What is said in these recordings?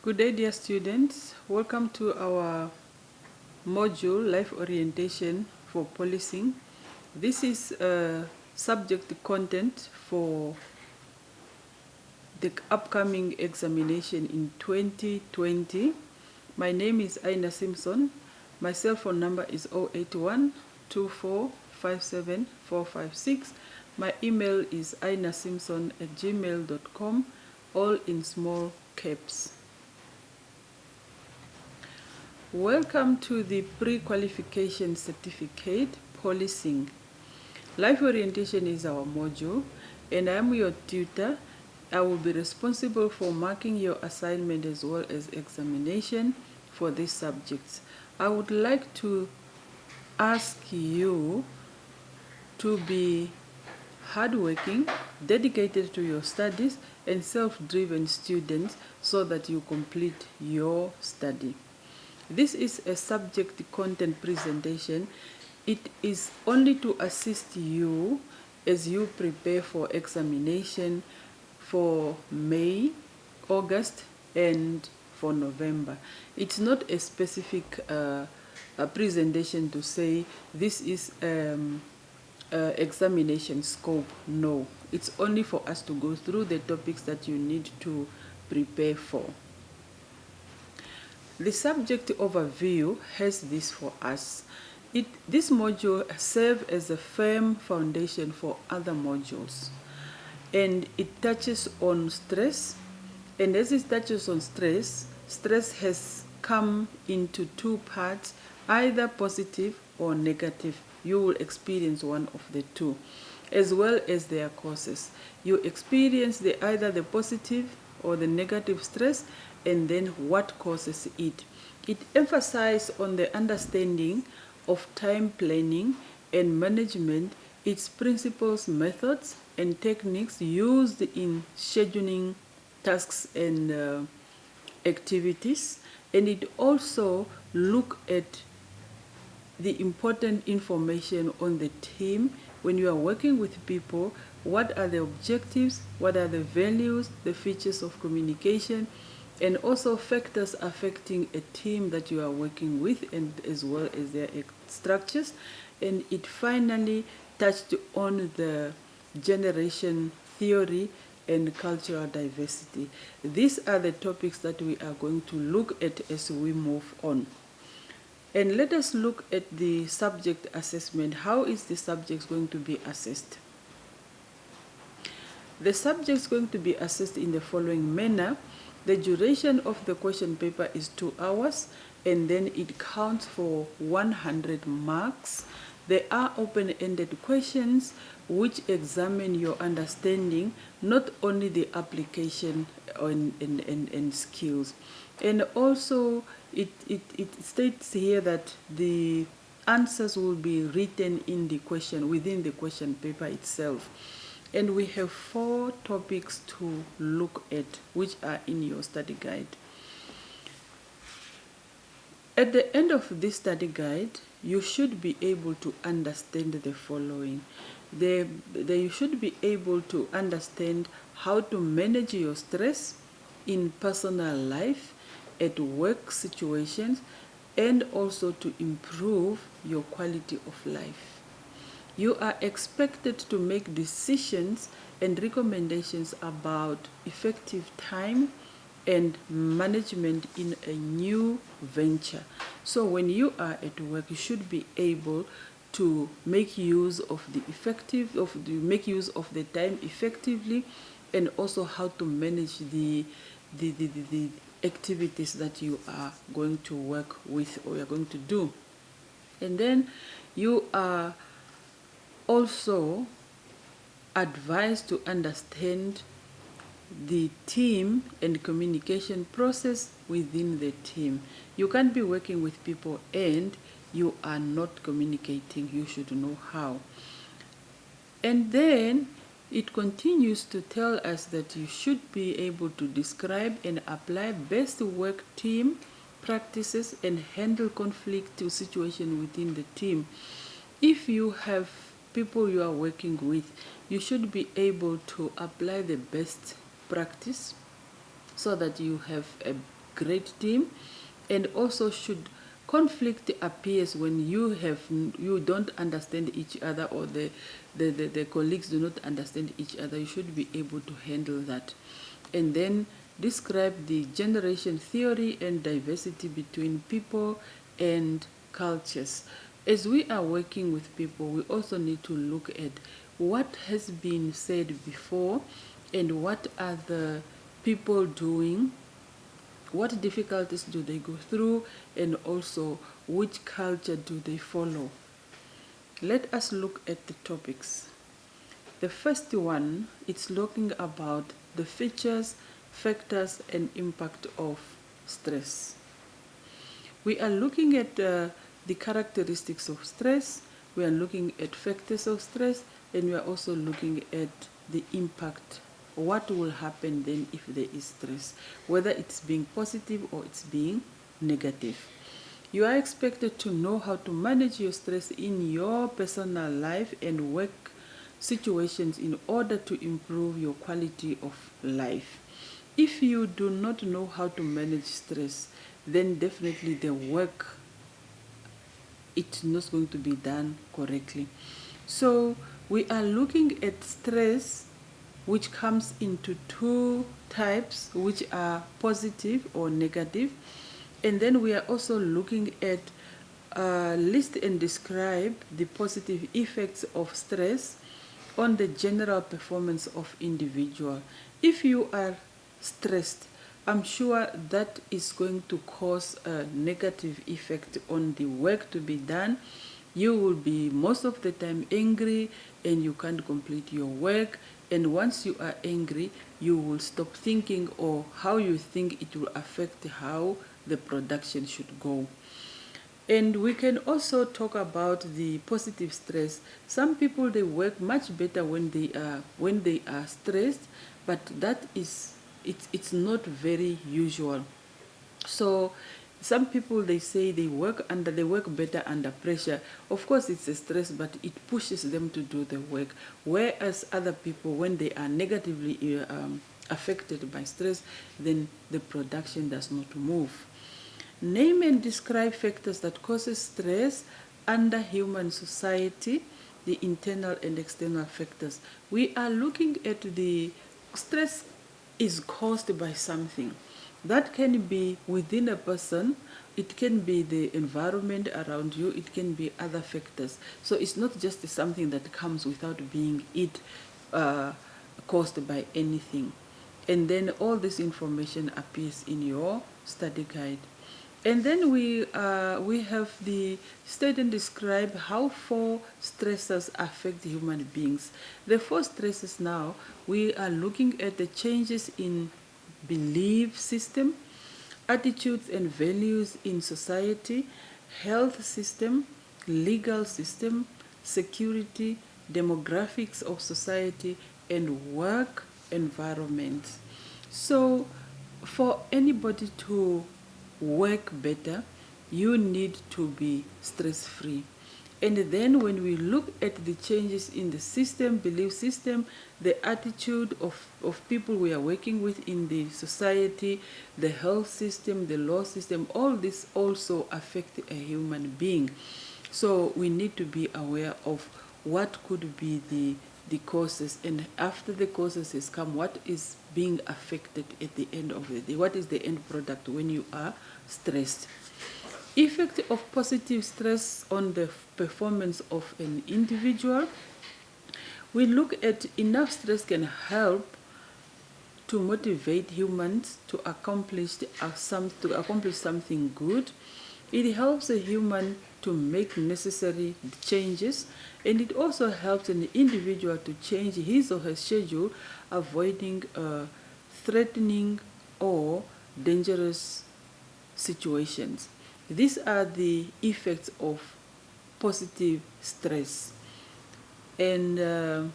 Good day, dear students. Welcome to our module, Life Orientation for Policing. This is subject content for the upcoming examination in 2020. My name is Aina Simpson. My cell phone number is 081 2457 456. My email is ainasimpson@gmail.com, all in small caps. Welcome to the Pre-Qualification Certificate, Policing. Life Orientation is our module, and I am your tutor. I will be responsible for marking your assignment as well as examination for these subjects. I would like to ask you to be hardworking, dedicated to your studies, and self-driven students so that you complete your study. This is a subject content presentation. It is only to assist you as you prepare for examination for May, August, and for November. It's not a specific presentation to say this is examination scope. No, it's only for us to go through the topics that you need to prepare for. The subject overview has this for us. This module serves as a firm foundation for other modules, and it touches on stress. And as it touches on stress, stress has come into two parts, either positive or negative. You will experience one of the two, as well as their causes. You experience either the positive or the negative stress, and then what causes it. It emphasizes on the understanding of time planning and management, its principles, methods, and techniques used in scheduling tasks and activities. And it also looks at the important information on the team. When you are working with people, what are the objectives, what are the values, the features of communication, and also factors affecting a team that you are working with, and as well as their structures. And it finally touched on the generation theory and cultural diversity. These are the topics that we are going to look at as we move on. And let us look at the subject assessment. How is the subject going to be assessed? The subject is going to be assessed in the following manner. The duration of the question paper is 2 hours, and then it counts for 100 marks. There are open-ended questions which examine your understanding, not only the application and skills. And also it states here that the answers will be written in the question, within the question paper itself. And we have 4 topics to look at, which are in your study guide. At the end of this study guide, you should be able to understand the following. You should be able to understand how to manage your stress in personal life, at work situations, and also to improve your quality of life. You are expected to make decisions and recommendations about effective time and management in a new venture. So when you are at work, you should be able to make use of the time effectively, and also how to manage the activities that you are going to work with or you're going to do. And then you are also advised to understand the team and communication process within the team. You can't be working with people and you are not communicating. You should know how. And then it continues to tell us that you should be able to describe and apply best work team practices and handle conflict situation within the team. If you have people you are working with, you should be able to apply the best practice so that you have a great team. And also, should conflict appears when you don't understand each other, or the colleagues do not understand each other, you should be able to handle that. And then describe the generation theory and diversity between people and cultures. As we are working with people, we also need to look at what has been said before and what are the people doing, what difficulties do they go through, and also which culture do they follow. Let us look at the topics. The first one, it's looking about the features, factors, and impact of stress. We are looking at the characteristics of stress, we are looking at factors of stress, and we are also looking at the impact. What will happen then if there is stress, whether it's being positive or it's being negative. You are expected to know how to manage your stress in your personal life and work situations in order to improve your quality of life. If you do not know how to manage stress, then definitely the work, it's not going to be done correctly. So we are looking at stress, which comes into two types, which are positive or negative. And then we are also looking at list and describe the positive effects of stress on the general performance of individual. If you are stressed, I'm sure that is going to cause a negative effect on the work to be done. You will be most of the time angry and you can't complete your work. And once you are angry, you will stop thinking, or how you think it will affect how the production should go. And we can also talk about the positive stress. Some people, they work much better when they are stressed, but that is it's not very usual. So some people, they say they work better under pressure. Of course, it's a stress, but it pushes them to do the work. Whereas other people, when they are negatively affected by stress, then the production does not move. Name and describe factors that causes stress under human society, the internal and external factors. We are looking at the stress is caused by something. That can be within a person, it can be the environment around you, it can be other factors. So it's not just something that comes without being caused by anything. And then all this information appears in your study guide. And then we have the state and describe how 4 stressors affect human beings. The 4 stressors now, we are looking at the changes in belief system, attitudes and values in society, health system, legal system, security, demographics of society, and work environment. So for anybody to work better, you need to be stress-free. And then when we look at the changes in the system, belief system, the attitude of people we are working with in the society, the health system, the law system, all this also affect a human being. So we need to be aware of what could be the causes, and after the causes has come, what is being affected at the end of the day, what is the end product when you are stressed. Effect of positive stress on the performance of an individual. We look at enough stress can help to motivate humans to accomplish something good. It helps a human to make necessary changes, and it also helps an individual to change his or her schedule, avoiding threatening or dangerous situations. These are the effects of positive stress. And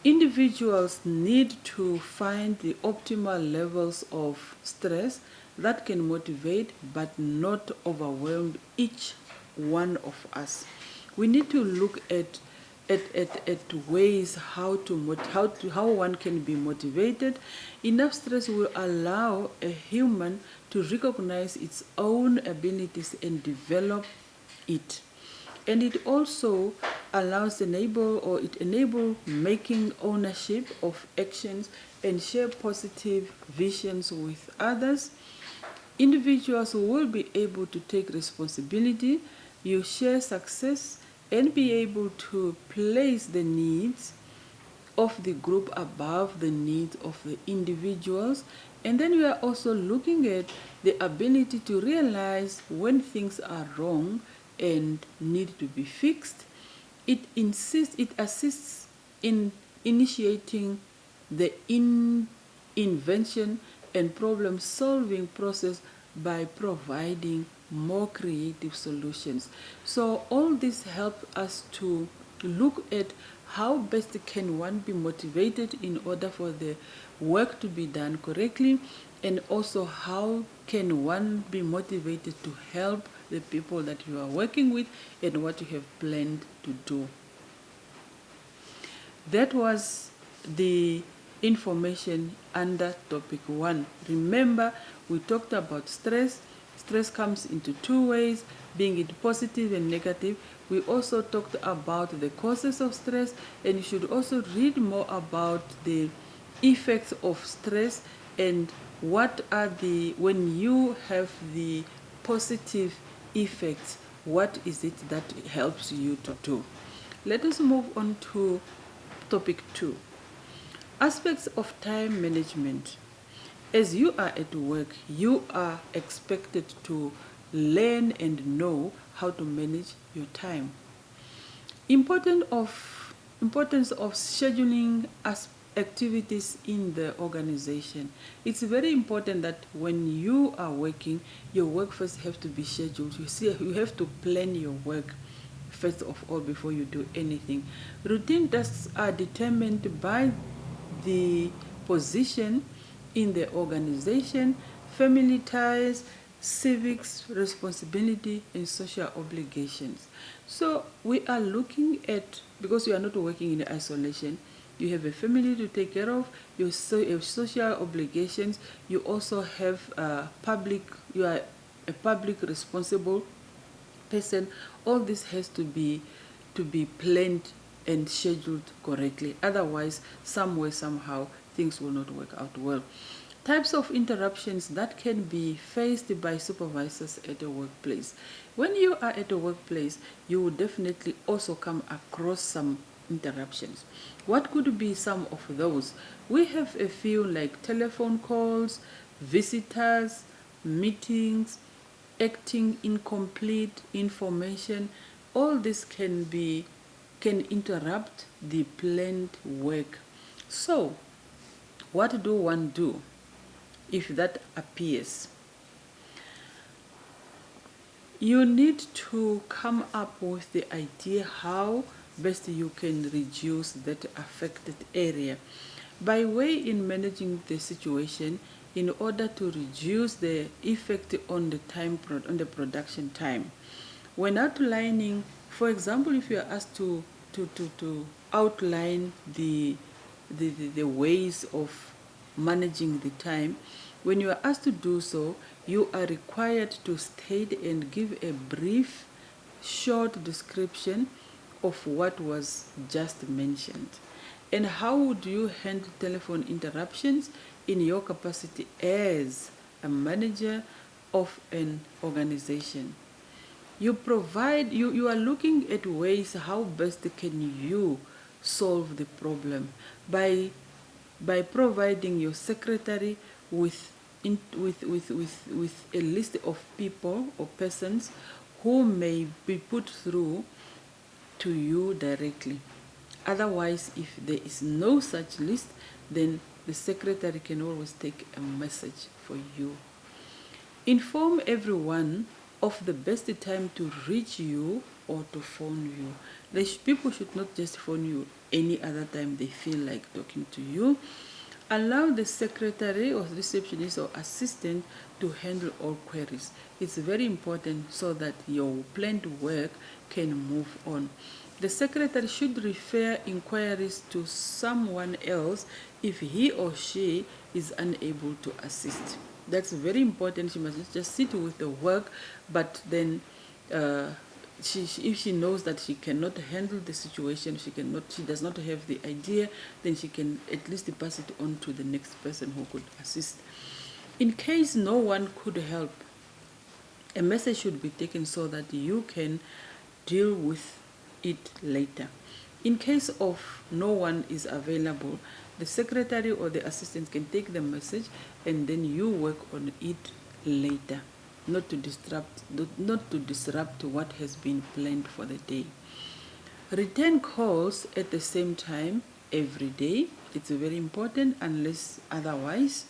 individuals need to find the optimal levels of stress that can motivate but not overwhelm each one of us. We need to look at at ways how one can be motivated. Enough stress will allow a human to recognize its own abilities and develop it. And it also enable making ownership of actions and share positive visions with others. Individuals will be able to take responsibility, you share success, and be able to place the needs of the group above the needs of the individuals. And then we are also looking at the ability to realize when things are wrong and need to be fixed. It assists in initiating the invention and problem solving process by providing more creative solutions. So all this helps us to look at how best can one be motivated in order for the work to be done correctly, and also how can one be motivated to help the people that you are working with and what you have planned to do. That was the information under topic 1. Remember, we talked about stress. Stress comes into two ways, being it positive and negative. We also talked about the causes of stress, and you should also read more about the effects of stress and what are when you have the positive effects, what is it that helps you to do. Let us move on to topic 2. Aspects of time management. As you are at work, you are expected to learn and know how to manage your time. Importance of scheduling activities in the organization. It's very important that when you are working, your work first have to be scheduled. You have to plan your work first of all before you do anything. Routine tasks are determined by the position in the organization, family ties, civics, responsibility, and social obligations. So we are looking at, because you are not working in isolation, you have a family to take care of, you have social obligations, you also have you are a public responsible person. All this has to be planned and scheduled correctly. Otherwise, somewhere, somehow, things will not work out well. Types of interruptions that can be faced by supervisors at a workplace. When you are at a workplace, you will definitely also come across some interruptions. What could be some of those? We have a few like telephone calls, visitors, meetings, acting incomplete information. All this can interrupt the planned work. So, what do one do if that appears? You need to come up with the idea how best you can reduce that affected area. By way in managing the situation in order to reduce the effect on the production time. When outlining, for example, if you are asked to outline the ways of managing the time, when you are asked to do so, you are required to state and give a brief, short description of what was just mentioned. And how would you handle telephone interruptions in your capacity as a manager of an organization? You are looking at ways how best can you solve the problem by providing your secretary with a list of people or persons who may be put through to you directly. Otherwise, if there is no such list, then the secretary can always take a message for you. Inform everyone of the best time to reach you or to phone you. People should not just phone you any other time they feel like talking to you. Allow the secretary or receptionist or assistant to handle all queries. It's very important so that your planned work can move on. The secretary should refer inquiries to someone else if he or she is unable to assist. That's very important. She must not just sit with the work, but then if she knows that she cannot handle the situation, she does not have the idea, then she can at least pass it on to the next person who could assist. In case no one could help, a message should be taken so that you can deal with it later. In case of no one is available, the secretary or the assistant can take the message and then you work on it later, not to disrupt what has been planned for the day. Return calls at the same time every day. It's very important unless otherwise.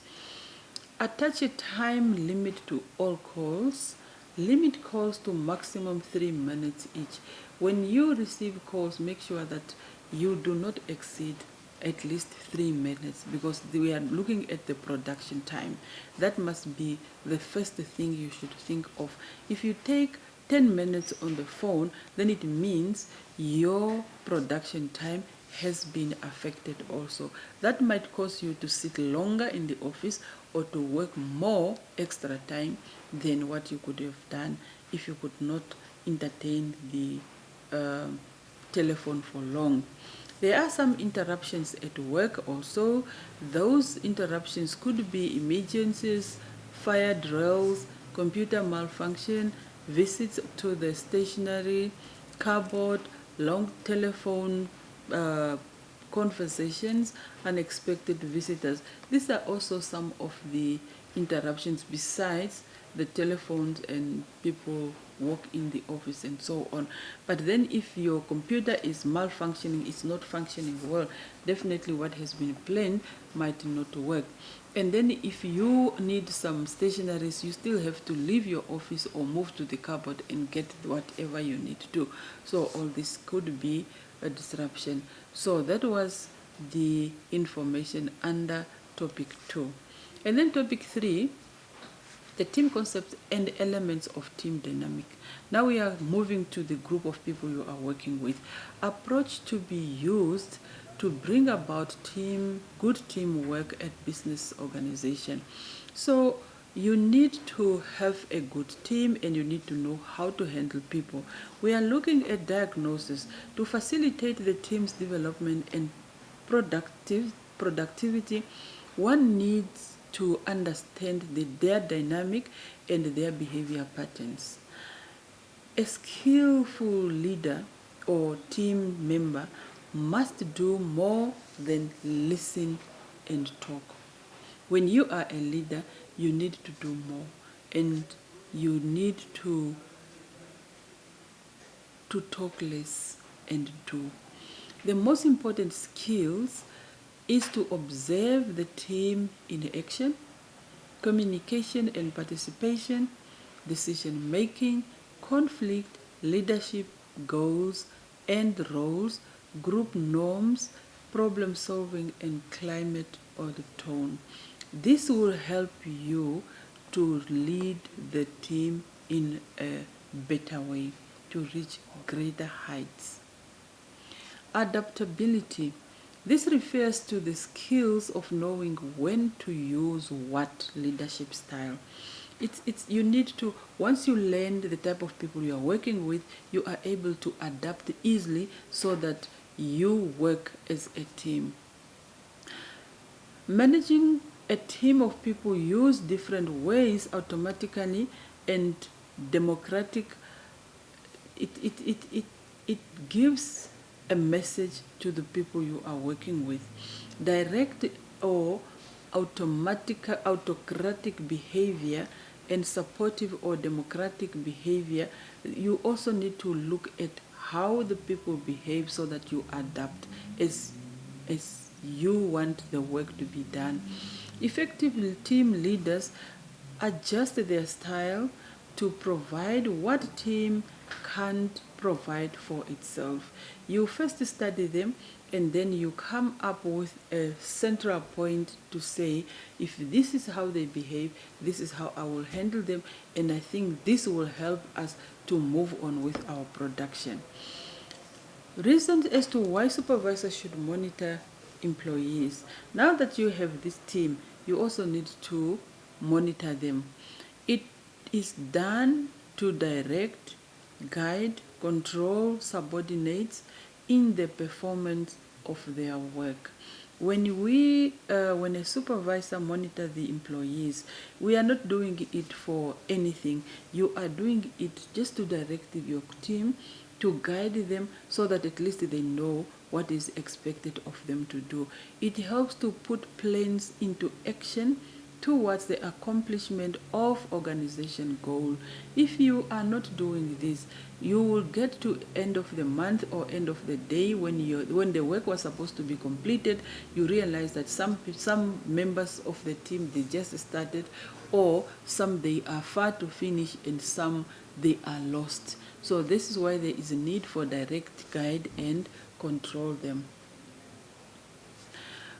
Attach a time limit to all calls. Limit calls to maximum 3 minutes each. When you receive calls, make sure that you do not exceed at least 3 minutes, because we are looking at the production time. That must be the first thing you should think of. If you take 10 minutes on the phone, then it means your production time has been affected also. That might cause you to sit longer in the office or to work more extra time than what you could have done if you could not entertain the telephone for long. There are some interruptions at work also. Those interruptions could be emergencies, fire drills, computer malfunction, visits to the stationery cupboard, long telephone conversations, unexpected visitors. These are also some of the interruptions besides the telephones and people walk in the office and so on. But then if your computer is malfunctioning, it's not functioning well, definitely what has been planned might not work. And then if you need some stationaries, you still have to leave your office or move to the cupboard and get whatever you need to do. So all this could be a disruption. So that was the information under topic 2. And then topic 3, the team concepts and elements of team dynamic. Now we are moving to the group of people you are working with. Approach to be used to bring about good teamwork at business organization. So you need to have a good team and you need to know how to handle people. We are looking at diagnosis to facilitate the team's development and productivity. One needs to understand their dynamic and their behavior patterns. A skillful leader or team member must do more than listen and talk. When you are a leader, you need to do more, and you need to talk less and do. The most important skills is to observe the team in action, communication and participation, decision making, conflict, leadership, goals and roles, group norms, problem solving, and climate or the tone. This will help you to lead the team in a better way, to reach greater heights. Adaptability. This refers to the skills of knowing when to use what leadership style. You need to, once you learn the type of people you are working with, you are able to adapt easily so that you work as a team. Managing a team of people use different ways automatically and democratic. It gives a message to the people you are working with. Direct or autocratic behavior and supportive or democratic behavior. You also need to look at how the people behave so that you adapt as you want the work to be done. Effective team leaders adjust their style to provide what team can't provide for itself. You first study them and then you come up with a central point to say, if this is how they behave, this is how I will handle them, and I think this will help us to move on with our production. Reasons as to why supervisors should monitor employees. Now that you have this team, you also need to monitor them. It is done to direct, guide, control subordinates in the performance of their work. When a supervisor monitors the employees, we are not doing it for anything. You are doing it just to direct your team, to guide them so that at least they know what is expected of them to do. It helps to put plans into action towards the accomplishment of organization goal. If you are not doing this, you will get to end of the month or end of the day when the work was supposed to be completed, you realize that some members of the team, they just started, or some they are far to finish, and some they are lost. So this is why there is a need for direct guide and control them.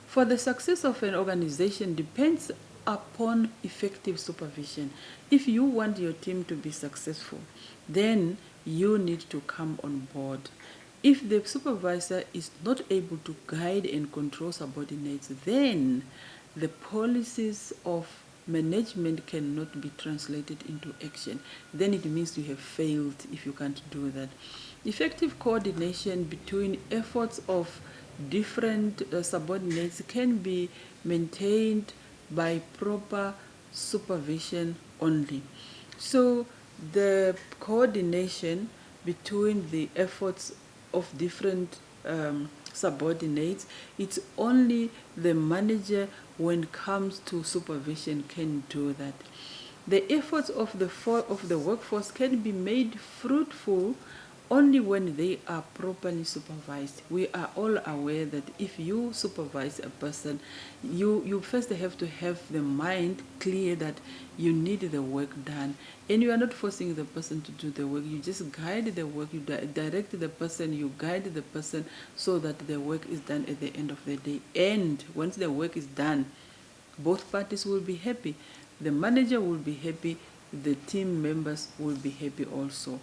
For the success of an organization depends upon effective supervision. If you want your team to be successful, then you need to come on board. If the supervisor is not able to guide and control subordinates, then the policies of management cannot be translated into action. Then it means you have failed if you can't do that. Effective coordination between efforts of different subordinates can be maintained by proper supervision only. So the coordination between the efforts of different subordinates, it's only the manager when it comes to supervision can do that. The efforts of the workforce can be made fruitful only when they are properly supervised. We are all aware that if you supervise a person, you first have to have the mind clear that you need the work done. And you are not forcing the person to do the work. You just guide the work, you direct the person, you guide the person so that the work is done at the end of the day. And once the work is done, both parties will be happy. The manager will be happy, the team members will be happy also.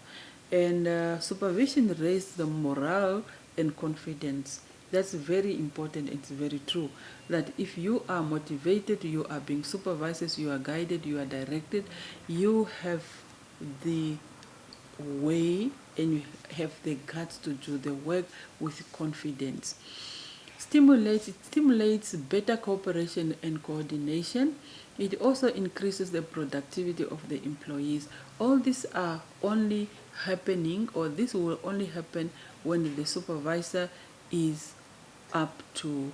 And supervision raises the morale and confidence. That's very important. It's very true that if you are motivated, you are being supervised, you are guided, you are directed, you have the way and you have the guts to do the work with confidence. It stimulates better cooperation and coordination. It also increases the productivity of the employees. All these are only happening, or this will only happen when the supervisor is up to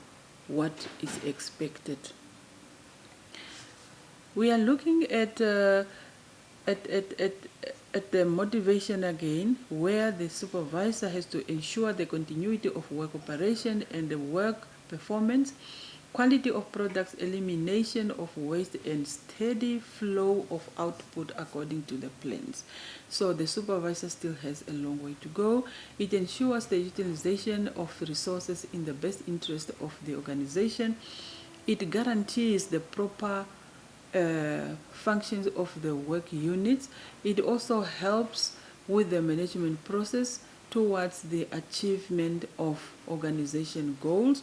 what is expected. We are looking at the motivation again, where the supervisor has to ensure the continuity of work operation and the work performance, quality of products, elimination of waste, and steady flow of output according to the plans. So the supervisor still has a long way to go. It ensures the utilization of resources in the best interest of the organization. It guarantees the proper functions of the work units. It also helps with the management process towards the achievement of organization goals.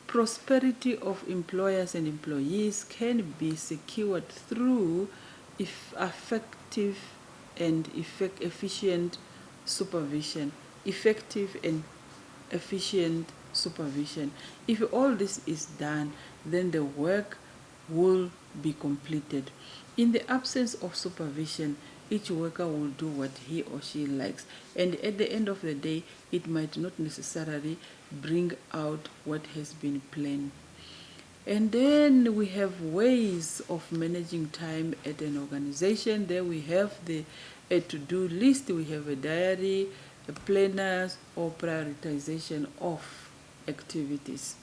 Prosperity of employers and employees can be secured through effective and efficient supervision. Effective and efficient supervision. If all this is done, then the work will be completed. In the absence of supervision, each worker will do what he or she likes, and at the end of the day, it might not necessarily bring out what has been planned. And then we have ways of managing time at an organization. There we have a to-do list, we have a diary, a planners, or prioritization of activities.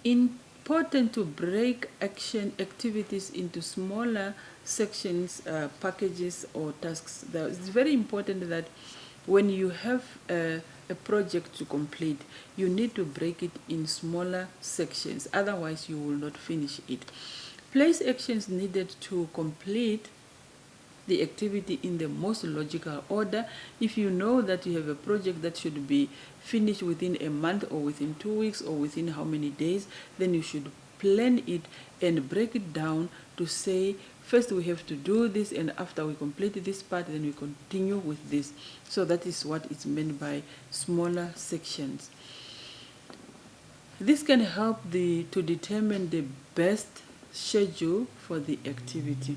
Important to break activities into smaller sections, packages, or tasks. It's very important that when you have a project to complete, you need to break it in smaller sections, otherwise you will not finish it. Place actions needed to complete the activity in the most logical order. If you know that you have a project that should be finished within a month or within 2 weeks or within how many days, then you should plan it and break it down to say, first we have to do this, and after we complete this part, then we continue with this. So that is what is meant by smaller sections. This can help to determine the best schedule for the activity,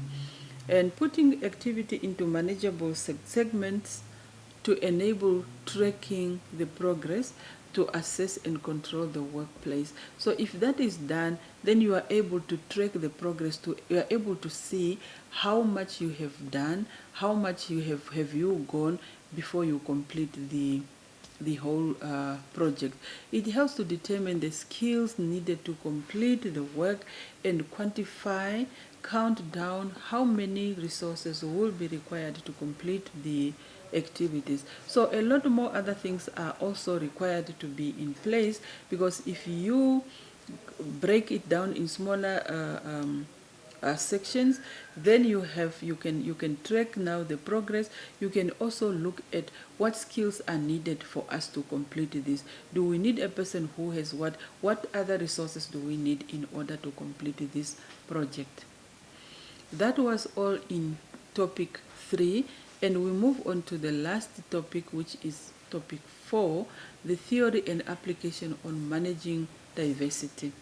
and putting activity into manageable segments to enable tracking the progress, to assess and control the workplace. So if that is done, then you are able to track the progress, you are able to see how much you have done, how much you have you gone before you complete the whole project. It helps to determine the skills needed to complete the work and quantify, count down how many resources will be required to complete the activities. So a lot more other things are also required to be in place, because if you break it down in smaller sections, then you can track now the progress. You can also look at what skills are needed for us to complete this. Do we need a person who has what other resources do we need in order to complete this project? That was all in topic 3, and we move on to the last topic, which is topic 4, the theory and application on managing diversity.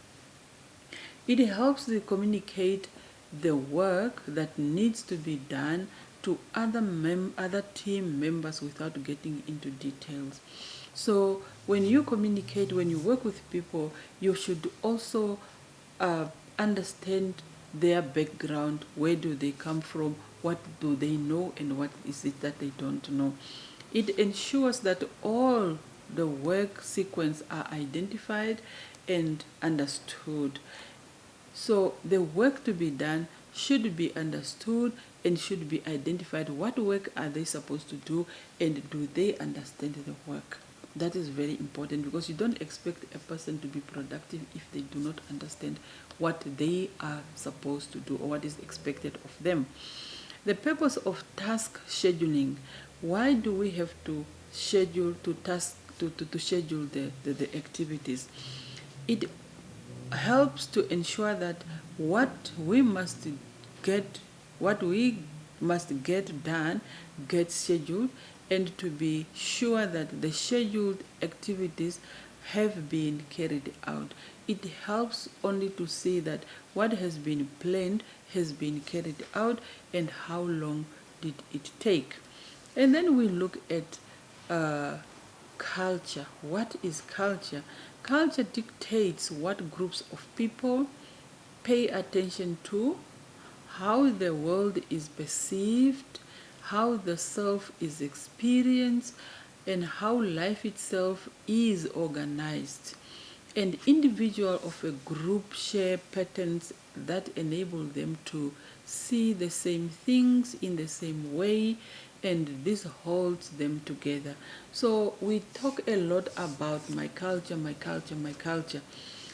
It helps to communicate the work that needs to be done to other team members without getting into details. So when you communicate, when you work with people, you should also understand their background. Where do they come from? What do they know, and what is it that they don't know? It ensures that all the work sequence are identified and understood. So the work to be done should be understood and should be identified. What work are they supposed to do, and do they understand the work? That is very important, because you don't expect a person to be productive if they do not understand what they are supposed to do or what is expected of them. The purpose of task scheduling. Why do we have to schedule to schedule the activities? It helps to ensure that what we must get done gets scheduled, and to be sure that the scheduled activities have been carried out. It helps only to see that what has been planned has been carried out, and how long did it take. And then we look at culture. What is culture? Culture dictates what groups of people pay attention to, how the world is perceived, how the self is experienced, and how life itself is organized. And individuals of a group share patterns that enable them to see the same things in the same way, and this holds them together. So we talk a lot about my culture, my culture, my culture.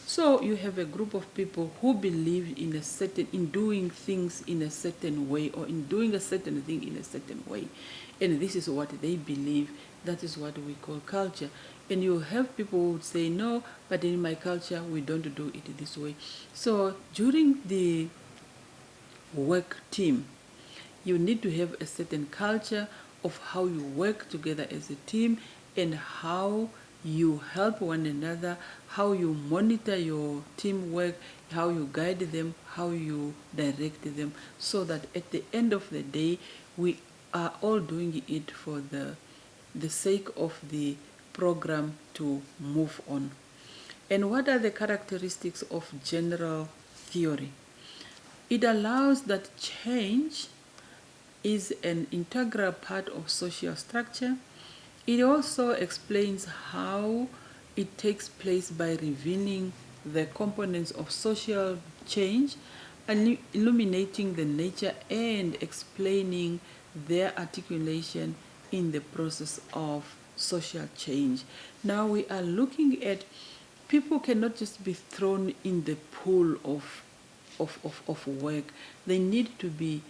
So you have a group of people who believe in doing things in a certain way, or in doing a certain thing in a certain way. And this is what they believe. That is what we call culture. And you have people who would say, no, but in my culture, we don't do it this way. So during the work team, you need to have a certain culture of how you work together as a team, and how you help one another, how you monitor your teamwork, how you guide them, how you direct them, so that at the end of the day, we are all doing it for the sake of the program to move on. And what are the characteristics of general theory? It allows that change is an integral part of social structure. It also explains how it takes place by revealing the components of social change, and illuminating the nature and explaining their articulation in the process of social change. Now we are looking at people cannot just be thrown in the pool of work. They need to be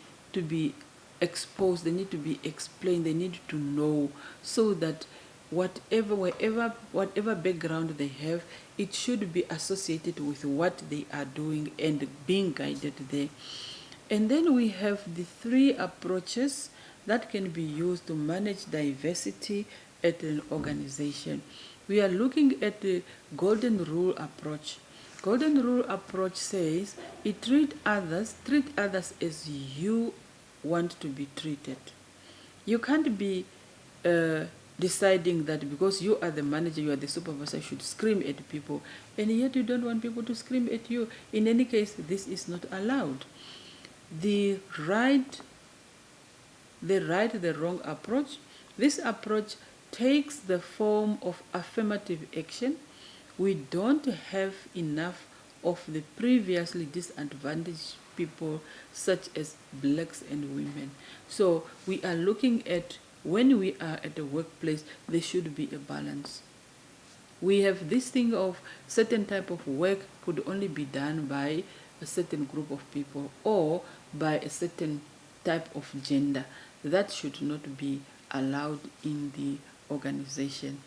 exposed, they need to be explained, they need to know, so that whatever background they have, it should be associated with what they are doing and being guided there. And then we have the 3 approaches that can be used to manage diversity at an organization. We are looking at the golden rule approach. Golden rule approach says treat others as you want to be treated. You can't be deciding that because you are the manager, you are the supervisor, you should scream at people, and yet you don't want people to scream at you. In any case, this is not allowed. The right, the wrong approach. This approach takes the form of affirmative action. We don't have enough of the previously disadvantaged people, such as blacks and women. So we are looking at, when we are at the workplace, there should be a balance. We have this thing of certain type of work could only be done by a certain group of people or by a certain type of gender. That should not be allowed in the organization.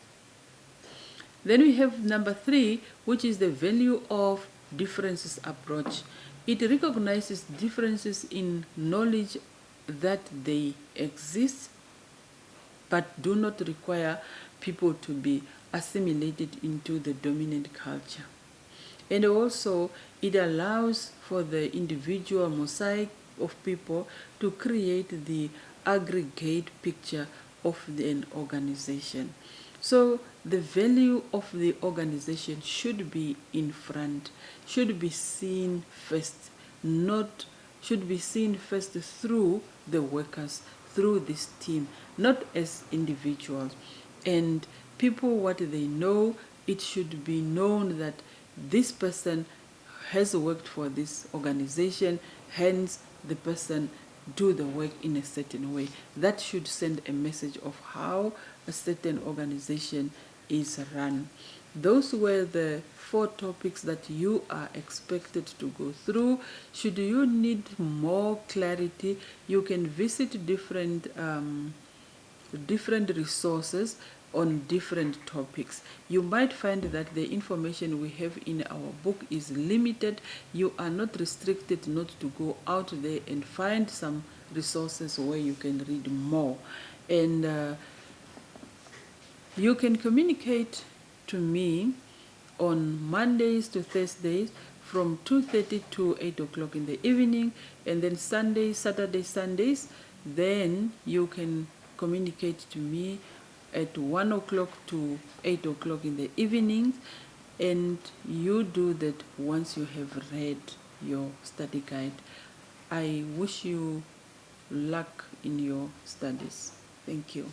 Then we have number 3, which is the value of differences approach. It recognizes differences in knowledge that they exist, but do not require people to be assimilated into the dominant culture. And also, it allows for the individual mosaic of people to create the aggregate picture of an organization. So the value of the organization should be in front, should be seen first, should be seen first through the workers, through this team, not as individuals. And people, what they know, it should be known that this person has worked for this organization, hence the person do the work in a certain way. That should send a message of how a certain organization is run. Those were the 4 topics that you are expected to go through. Should you need more clarity, you can visit different resources on different topics. You might find that the information we have in our book is limited. You are not restricted not to go out there and find some resources where you can read more. And you can communicate to me on Mondays to Thursdays from 2:30 to 8 o'clock in the evening, and then Saturday, Sundays, then you can communicate to me at 1 o'clock to 8 o'clock in the evening, and you do that once you have read your study guide. I wish you luck in your studies. Thank you.